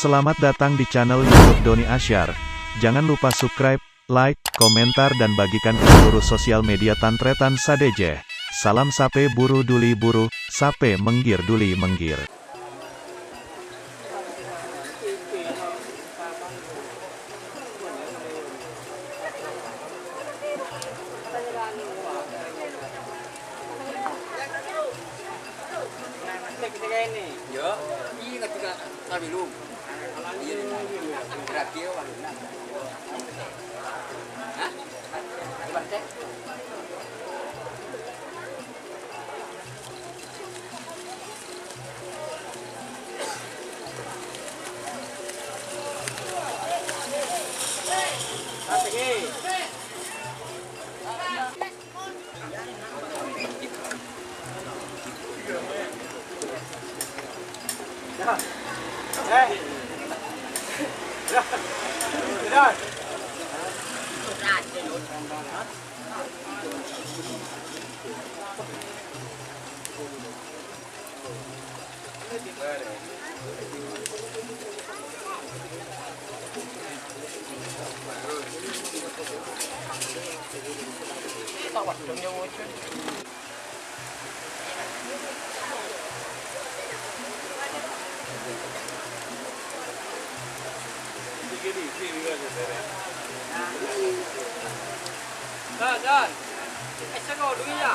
Selamat datang di channel YouTube Doni Asyar. Jangan lupa subscribe, like, komentar dan bagikan ke seluruh sosial media Tantretan Sadejeh. Salam sape buru duli buru, sape menggir duli menggir. Yo, ini juga kami belum. Terakhir waktu nak. Hah? Coba cek. Dan, saya mau dulu ya.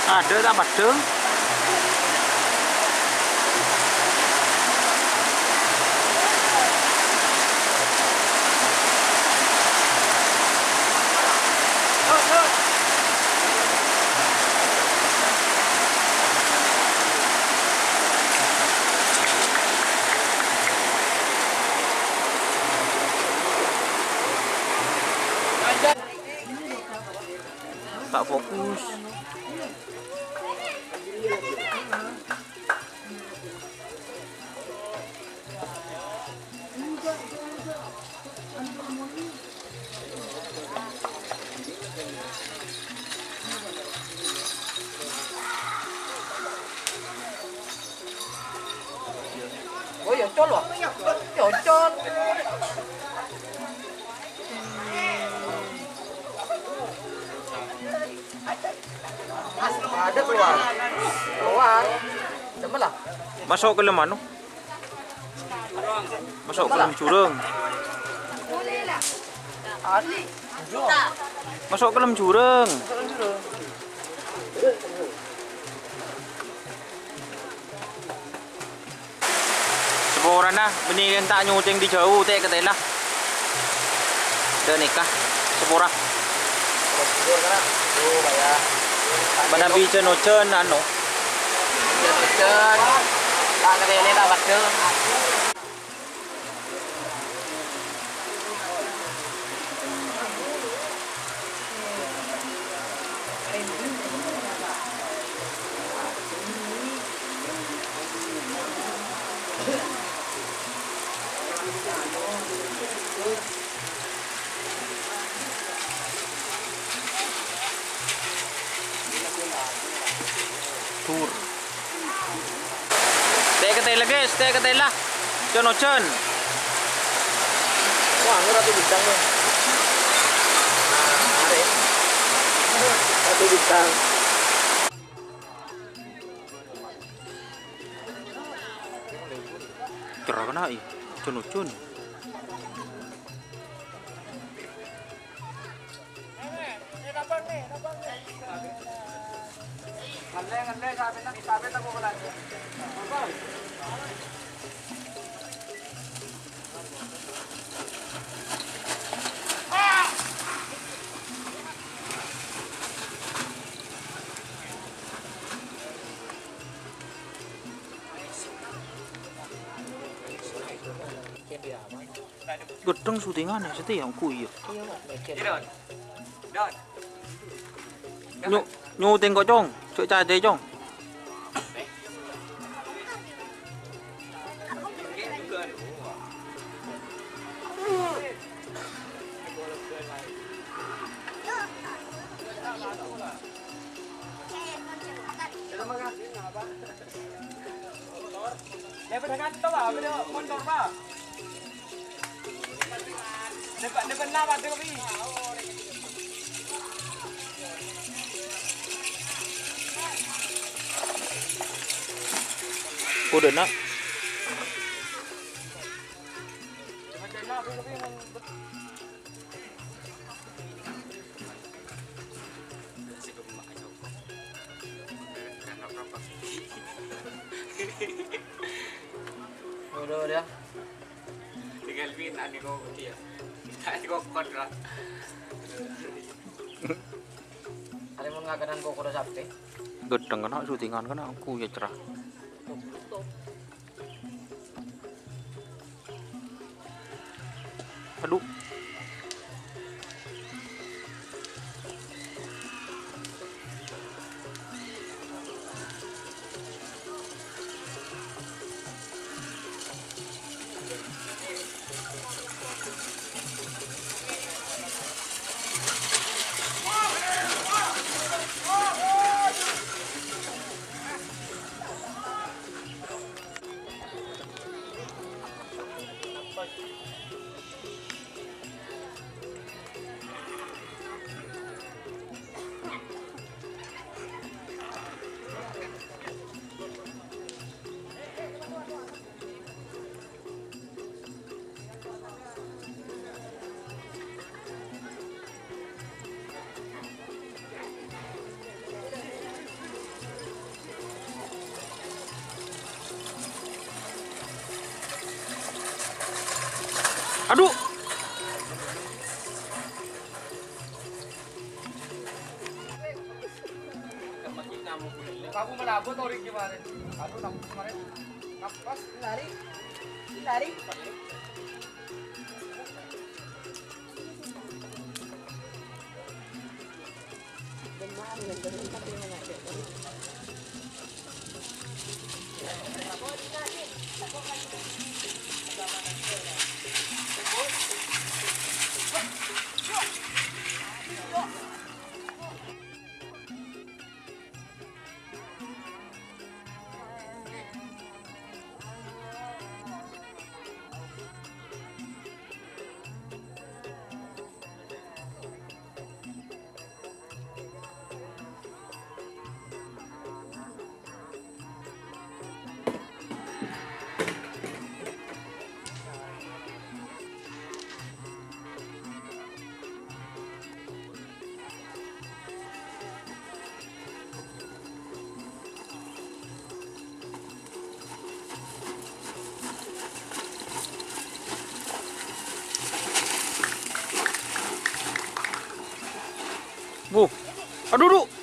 Ada tak padang? Tak fokus. Oh ya col loh. Ya col. Ada keluar. Keluar. Coba lah. Masuk ke dalam mana? Masuk ke dalam jurang. Masuk ke dalam jurang. Seborang nah, benih yang tak nyuting di jauh, teh kata lah. Dah nikah, seborang. Mana bijen ojen anu? Ojen. Tak kena ini tak baca. Tur. Teh kata lah guys, teh kata lah. Jon ojen. Wah, ini ratu bintang nih. Ada ya? Ratu bintang. Cerah kena i. Jon ojen. Ngandai sabi tak mau lagi. Gedeng syutingan ya, seti yang kuy. Nyuting kok cong, cok cade cong. Kita makan. pedagang itu apa? Beda motor pak. Depan apa? Depan ini. Udah nak. Udah dia. Tinggal pin adik kau dia. Adik kau kodra. Ada mau ngaganan kok udah sampai. Gedeng kena syutingan kena aku ya cerah. Aduh. Aduh. Kamu melabut ori kemarin. Aduh kamu kemarin. Kapas lari. Lari. Bu. Aduh, aduh.